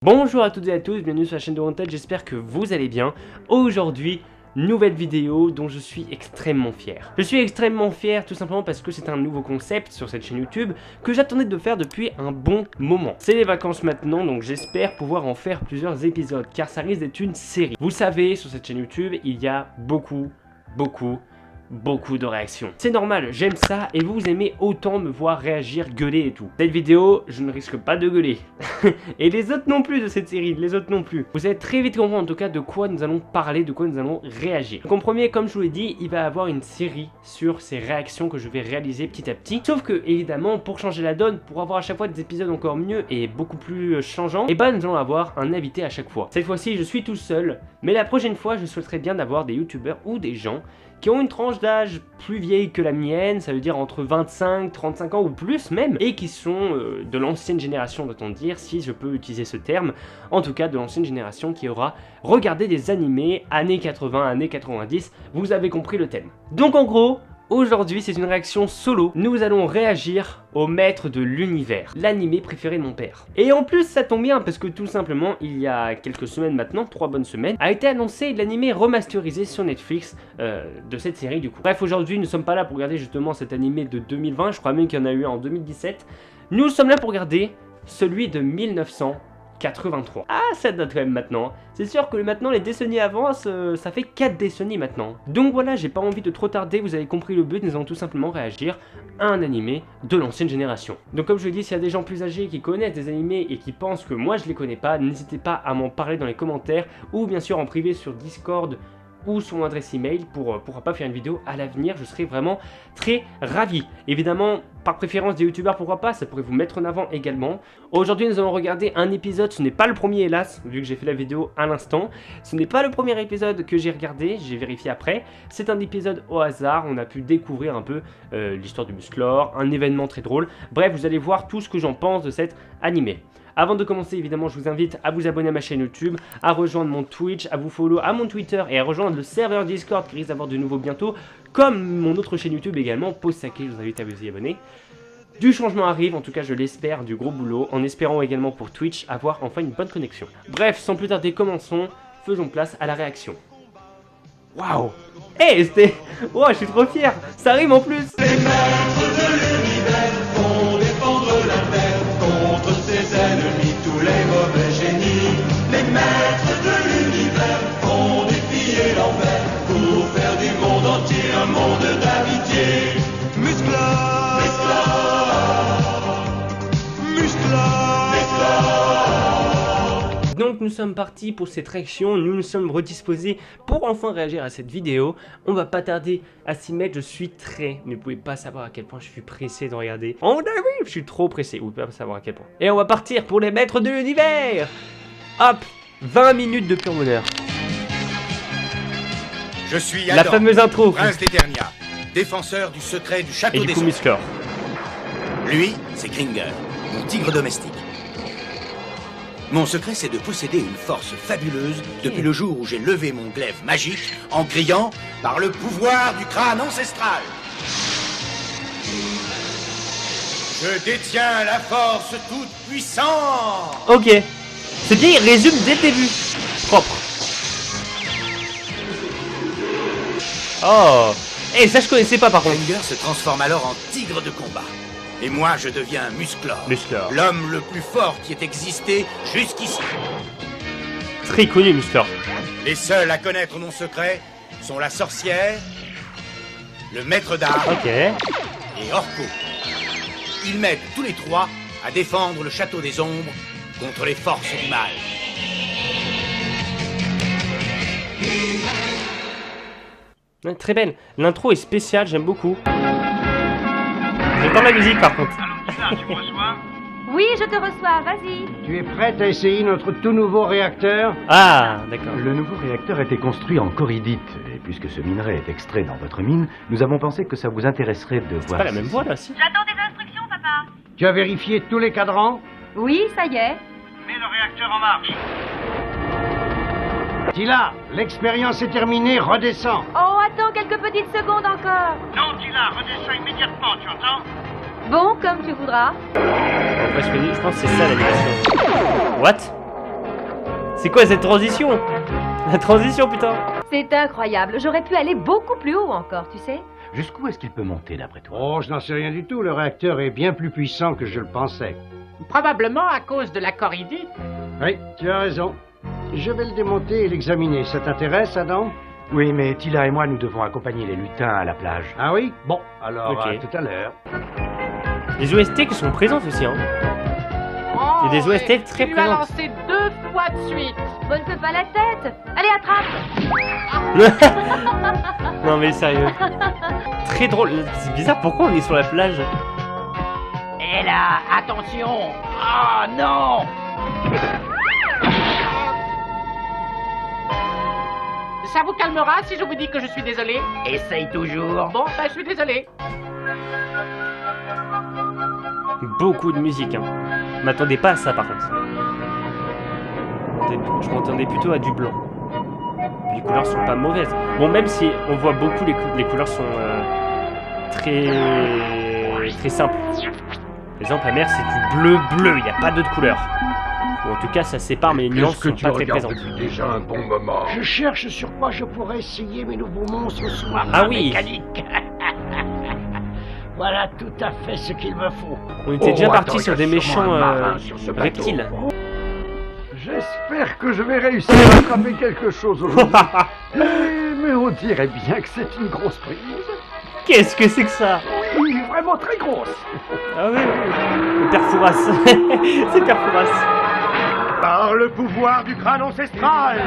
Bonjour à toutes et à tous, bienvenue sur la chaîne de Wanted, j'espère que vous allez bien. Aujourd'hui, nouvelle vidéo dont je suis extrêmement fier. Je suis extrêmement fier tout simplement parce que c'est un nouveau concept sur cette chaîne YouTube que j'attendais de faire depuis un bon moment. C'est les vacances maintenant, donc j'espère pouvoir en faire plusieurs épisodes car ça risque d'être une série. Vous savez, sur cette chaîne YouTube, il y a beaucoup de réactions. C'est normal, j'aime ça et vous aimez autant me voir réagir, gueuler et tout. Cette vidéo, je ne risque pas de gueuler. Et les autres non plus de cette série, les autres non plus. Vous allez très vite comprendre en tout cas de quoi nous allons parler, de quoi nous allons réagir. Donc en premier, comme je vous l'ai dit, il va y avoir une série sur ces réactions que je vais réaliser petit à petit. Sauf que évidemment, pour changer la donne, pour avoir à chaque fois des épisodes encore mieux et beaucoup plus changeants, et bah nous allons avoir un invité à chaque fois. Cette fois-ci, je suis tout seul, mais la prochaine fois, je souhaiterais bien d'avoir des youtubeurs ou des gens qui ont une tranche d'âge plus vieille que la mienne, ça veut dire entre 25, 35 ans ou plus même, et qui sont de l'ancienne génération, doit-on dire, si je peux utiliser ce terme, en tout cas de l'ancienne génération qui aura regardé des animés années 80, années 90, vous avez compris le thème. Donc en gros, aujourd'hui c'est une réaction solo, nous allons réagir au maître de l'univers, l'animé préféré de mon père. Et en plus ça tombe bien parce que tout simplement il y a quelques semaines maintenant, 3 bonnes semaines, a été annoncé l'animé remasterisé sur Netflix de cette série du coup. Bref, aujourd'hui nous ne sommes pas là pour regarder justement cet animé de 2020, je crois même qu'il y en a eu un en 2017. Nous sommes là pour regarder celui de 1983. Ah, ça date quand même maintenant. C'est sûr que maintenant les décennies avancent, ça fait 4 décennies maintenant. Donc voilà, j'ai pas envie de trop tarder, vous avez compris le but, nous allons tout simplement réagir à un animé de l'ancienne génération. Donc comme je vous dis, s'il y a des gens plus âgés qui connaissent des animés et qui pensent que moi je les connais pas, n'hésitez pas à m'en parler dans les commentaires ou bien sûr en privé sur Discord ou sur mon adresse email pourquoi pas faire une vidéo à l'avenir, je serai vraiment très ravi. Évidemment, par préférence des youtubeurs, pourquoi pas, ça pourrait vous mettre en avant également. Aujourd'hui, nous allons regarder un épisode, ce n'est pas le premier hélas, vu que j'ai fait la vidéo à l'instant. Ce n'est pas le premier épisode que j'ai regardé, j'ai vérifié après. C'est un épisode au hasard, on a pu découvrir un peu l'histoire du Musclor, un événement très drôle. Bref, vous allez voir tout ce que j'en pense de cet animé. Avant de commencer, évidemment, je vous invite à vous abonner à ma chaîne YouTube, à rejoindre mon Twitch, à vous follow à mon Twitter et à rejoindre le serveur Discord qui risque d'avoir de nouveau bientôt, comme mon autre chaîne YouTube également, Pause Saké, je vous invite à vous y abonner. Du changement arrive, en tout cas je l'espère, du gros boulot, en espérant également pour Twitch avoir enfin une bonne connexion. Bref, sans plus tarder, commençons, faisons place à la réaction. Waouh! Hey, c'était... Wow, je suis trop fier, ça rime en plus! Les maîtres de l'univers vont défendre la terre contre ses ennemis, tous les mauvais génies. Les maîtres de l'univers vont défier l'enfer pour faire du monde entier un monde d'amitié. Musclor, Musclor, Musclor, Musclor. Donc nous sommes partis pour cette réaction, nous nous sommes redisposés pour enfin réagir à cette vidéo. On va pas tarder à s'y mettre, je suis très, mais vous pouvez pas savoir à quel point je suis pressé de regarder. On arrive, je suis trop pressé, vous pouvez pas savoir à quel point. Et on va partir pour les maîtres de l'univers. Hop, 20 minutes de pur bonheur. Je suis La Adam, fameuse intro. prince d'Eternia, défenseur du secret du Et château du des coup Ombres. Musclor. Lui, c'est Kringer, mon tigre domestique. Mon secret, c'est de posséder une force fabuleuse depuis le jour où j'ai levé mon glaive magique en criant « Par le pouvoir du crâne ancestral !» Je détiens la force toute puissante. Ok. C'est bien, il résume dès le début. Propre. Oh. Eh, ça je connaissais pas par contre. Kringer se transforme alors en tigre de combat. Et moi, je deviens Musclor, Musclor. l'homme le plus fort qui ait existé jusqu'ici. Très connu Musclor. Les seuls à connaître mon secret sont la sorcière, le maître d'armes Ok. et Orko. Ils m'aident tous les trois à défendre le château des ombres contre les forces du mal. Ouais, très belle. L'intro est spéciale, j'aime beaucoup. J'entends la musique par contre. Oui, je te reçois, vas-y. Tu es prête à essayer notre tout nouveau réacteur? Ah, d'accord. Le nouveau réacteur a été construit en corydite, et puisque ce minerai est extrait dans votre mine, nous avons pensé que ça vous intéresserait de C'est voir... pas la même voix là, si. J'attends des instructions, papa. Tu as vérifié tous les cadrans? Oui, ça y est. Mets le réacteur en marche. Tila, l'expérience est terminée, redescends. Oh, attends quelques petites secondes encore. Non, Tila, redescends immédiatement, tu entends? Bon, comme tu voudras. En vrai, je pense que c'est ça l'animation. What? C'est quoi cette transition? La transition, putain. C'est incroyable. J'aurais pu aller beaucoup plus haut encore, tu sais. Jusqu'où est-ce qu'il peut monter, d'après toi? Oh, je n'en sais rien du tout. Le réacteur est bien plus puissant que je le pensais. Probablement à cause de la corridite. Oui, tu as raison. Je vais le démonter et l'examiner. Ça t'intéresse, Adam? Oui, mais Tila et moi, nous devons accompagner les lutins à la plage. Ah oui? Bon, alors Ok. à tout à l'heure. Les OST qui sont présents aussi, hein. Oh, Il y a des OST et très tu lui as présentes. lancé 2 fois de suite. Bonne feu pas la tête. Allez, attrape. Non mais sérieux. Très drôle. C'est bizarre, pourquoi on est sur la plage? Et là, attention. Oh non. Ça vous calmera si je vous dis que je suis désolé? Essaye toujours. Bon, bah je suis désolé. Beaucoup de musique, hein. Je m'attendais pas à ça par contre. Je m'attendais plutôt à du blanc. Les couleurs sont pas mauvaises. Bon, même si on voit beaucoup, les couleurs sont très simples. Par exemple, la mer c'est du bleu, il n'y a pas d'autres couleurs. Ou en tout cas, ça sépare, mais les nuances sont pas très présentes. déjà un bon moment. Je cherche sur quoi je pourrais essayer mes nouveaux monstres sous-marins Ah oui. mécaniques. Voilà tout à fait ce qu'il me faut. On était déjà Oh, parti attends, sur des il y a sûrement méchants un marin sur ce bateau. reptiles. J'espère que je vais réussir à attraper quelque chose aujourd'hui. mais on dirait bien que c'est une grosse prise. Qu'est-ce que c'est que ça? Oui, vraiment très grosse. Ah oui, le père Fouras. C'est le père Fouras. Par le pouvoir du crâne ancestral.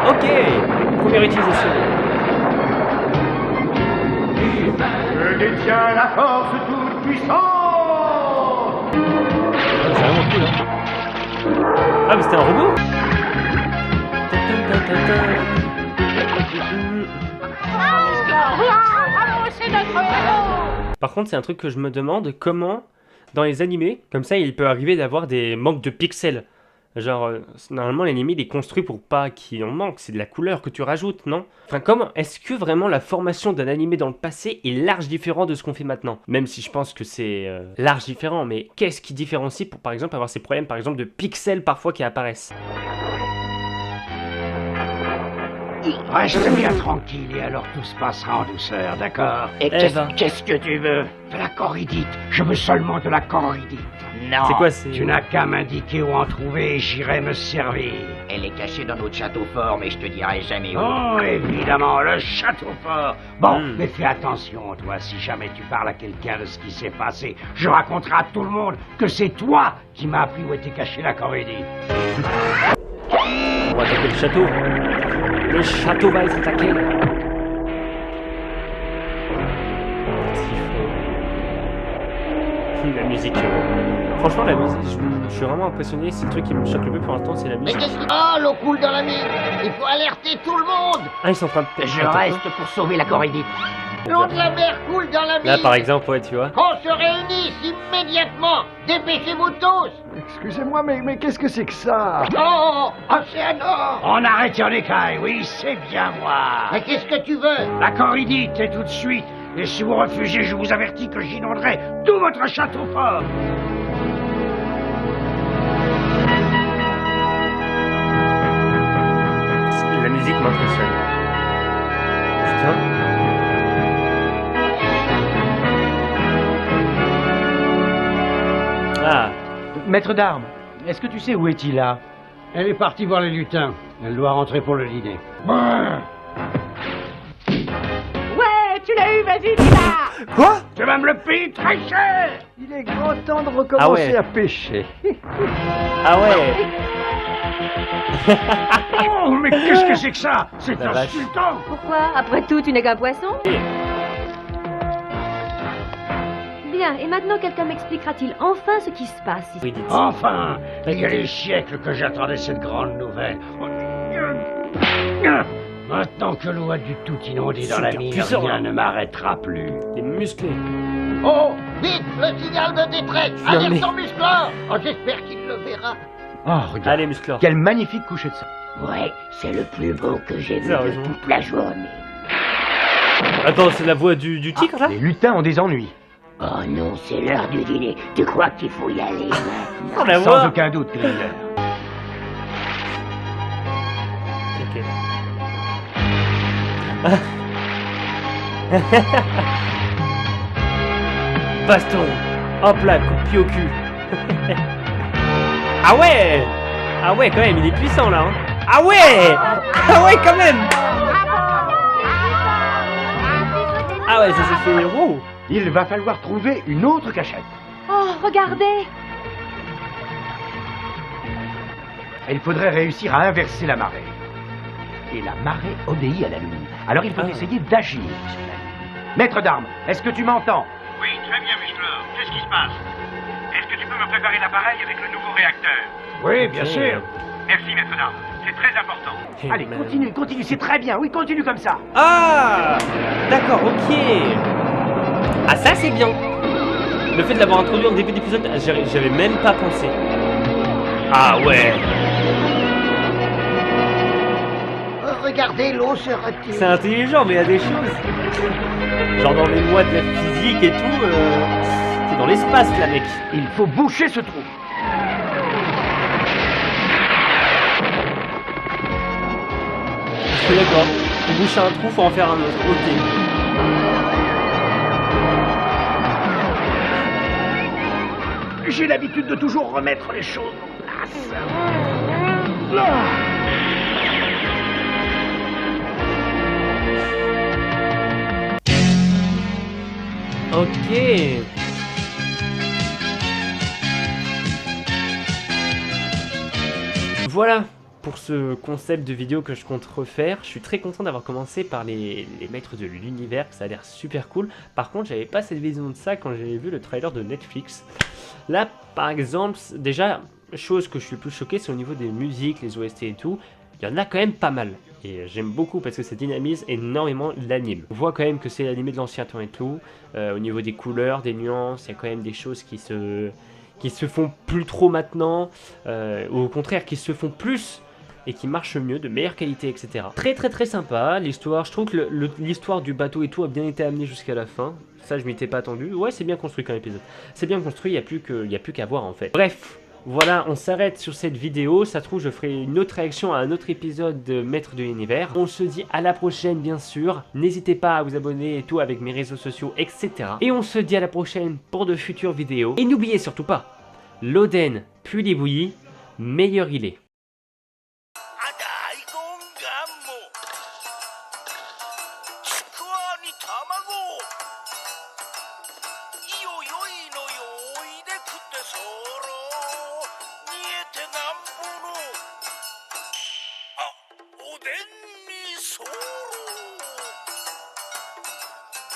Ok, première utilisation. Je détiens la force toute puissante. C'est vraiment cool, hein. Ah, mais c'était un robot? Approchez notre héros. Par contre, c'est un truc que je me demande, comment, dans les animés, comme ça, il peut arriver d'avoir des manques de pixels. Genre, normalement, l'animé, il est construit pour pas qu'il en manque, c'est de la couleur que tu rajoutes, non? Enfin, comment est-ce que vraiment la formation d'un animé dans le passé est large différent de ce qu'on fait maintenant? Même si je pense que c'est large différent, mais qu'est-ce qui différencie pour, par exemple, avoir ces problèmes, par exemple, de pixels parfois qui apparaissent? Reste bien tranquille et alors tout se passera en douceur, d'accord? Et Eva. qu'est-ce que tu veux? De la corridite. Je veux seulement de la corridite. Non. C'est quoi, c'est... Tu n'as qu'à m'indiquer où en trouver et j'irai me servir. Elle est cachée dans notre château fort, mais je te dirai jamais où. Oh, évidemment, le château fort. Bon, Hmm. mais fais attention, toi, si jamais tu parles à quelqu'un de ce qui s'est passé, je raconterai à tout le monde que c'est toi qui m'as appris où était cachée la corridite. On va attaquer le château. Le château va être attaqué. La musique. Franchement, la musique, je suis vraiment impressionné. C'est le truc qui me choque le plus pour l'instant, c'est la Mais musique. qu'est-ce qui... Oh, l'eau coule dans la mine. Il faut alerter tout le monde. Ah, ils sont en train de... Je Attends, reste pour sauver la corridite. quoi. L'eau de la mer coule dans la mine. Là, par exemple, ouais, tu vois. Qu'on se réunisse immédiatement. Dépêchez-vous tous. Excusez-moi, mais qu'est-ce que c'est que ça? Oh, Océano. On arrête en écaille, oui, c'est bien moi. Mais qu'est-ce que tu veux? La corridite, et tout de suite. Et si vous refusez, je vous avertis que j'inonderai tout votre château fort. La musique m'impressionne. Putain. Ah, Maître d'armes, est-ce que tu sais où est-il là? Elle est partie voir les lutins. Elle doit rentrer pour le dîner. Ouais, tu l'as eu, vas-y, dis-la. quoi? Tu vas me le payer très cher. Il est grand temps de recommencer Ah ouais. à pêcher. Ah ouais. Oh, mais qu'est-ce que c'est que ça? C'est La vache. insultant. Pourquoi? Après tout, tu n'es qu'un poisson? Bien, et maintenant quelqu'un m'expliquera-t-il enfin ce qui se passe ici? Oui, dites. Enfin, il y a des siècles que j'attendais cette grande nouvelle. Maintenant que l'eau a du tout inondé dans la Super mine, puissant, rien hein. ne m'arrêtera plus. T'es musclé. Oh, vite, le signal de détresse. Non, Alerte mais- ton musclore. Oh, j'espère qu'il le verra. Oh, regarde. Allez, musclore. Quel magnifique coucher de soleil. Ouais, c'est le plus beau que j'ai vu Sérieusement. de toute la journée. Attends, c'est la voix du tigre, là? Les lutins ont des ennuis. Oh non, c'est l'heure du dîner. Tu crois qu'il faut y aller maintenant? On la Sans voix. aucun doute, Grinder. Ok. Baston. Hop là, coup de pied au cul. Ah ouais. Ah ouais, quand même, il est puissant là. Hein. Ah ouais. Ah ouais, quand même. Ah ouais, ça s'est fait. Wow. Il va falloir trouver une autre cachette. Oh, regardez. Il faudrait réussir à inverser la marée. Et la marée obéit à la Lune. Alors il faut essayer d'agir sur la Lune. Maître d'armes, est-ce que tu m'entends? Oui, très bien, Whistler. Qu'est-ce qui se passe? Est-ce que tu peux me préparer l'appareil avec le nouveau réacteur? Oui, bien sûr. Merci, maître d'armes. C'est très important. Allez, continue, c'est très bien. Oui, continue comme ça. Ah. D'accord, ok. Ah ça c'est bien. Le fait de l'avoir introduit en début d'épisode, j'avais même pas pensé. Ah ouais. Regardez, l'eau se retire. C'est intelligent, mais il y a des choses. Genre dans les lois de la physique et tout, c'est dans l'espace là, mec. Il faut boucher ce trou. Je suis d'accord. Pour boucher un trou, faut en faire un autre. Ok. J'ai l'habitude de toujours remettre les choses en place. Ok. Voilà pour ce concept de vidéo que je compte refaire. Je suis très content d'avoir commencé par les maîtres de l'univers, ça a l'air super cool. Par contre, j'avais pas cette vision de ça quand j'avais vu le trailer de Netflix. Là, par exemple, déjà, chose que je suis le plus choqué, c'est au niveau des musiques, les OST et tout. Il y en a quand même pas mal. Et j'aime beaucoup parce que ça dynamise énormément l'anime. On voit quand même que c'est l'anime de l'ancien temps et tout. Au niveau des couleurs, des nuances, il y a quand même des choses qui se font plus trop maintenant. Ou au contraire, qui se font plus et qui marchent mieux, de meilleure qualité, etc. Très très très sympa, l'histoire, je trouve que l'histoire du bateau et tout a bien été amenée jusqu'à la fin. Ça, je m'y étais pas attendu. Ouais, c'est bien construit comme épisode. C'est bien construit, il n'y a plus qu'à voir en fait. Bref. Voilà, on s'arrête sur cette vidéo. Ça se trouve, je ferai une autre réaction à un autre épisode de Maître de l'Univers. On se dit à la prochaine, bien sûr. N'hésitez pas à vous abonner et tout avec mes réseaux sociaux, etc. Et on se dit à la prochaine pour de futures vidéos. Et n'oubliez surtout pas, l'Oden puis les bouillies, meilleur il est.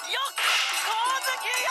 よっ、神月よ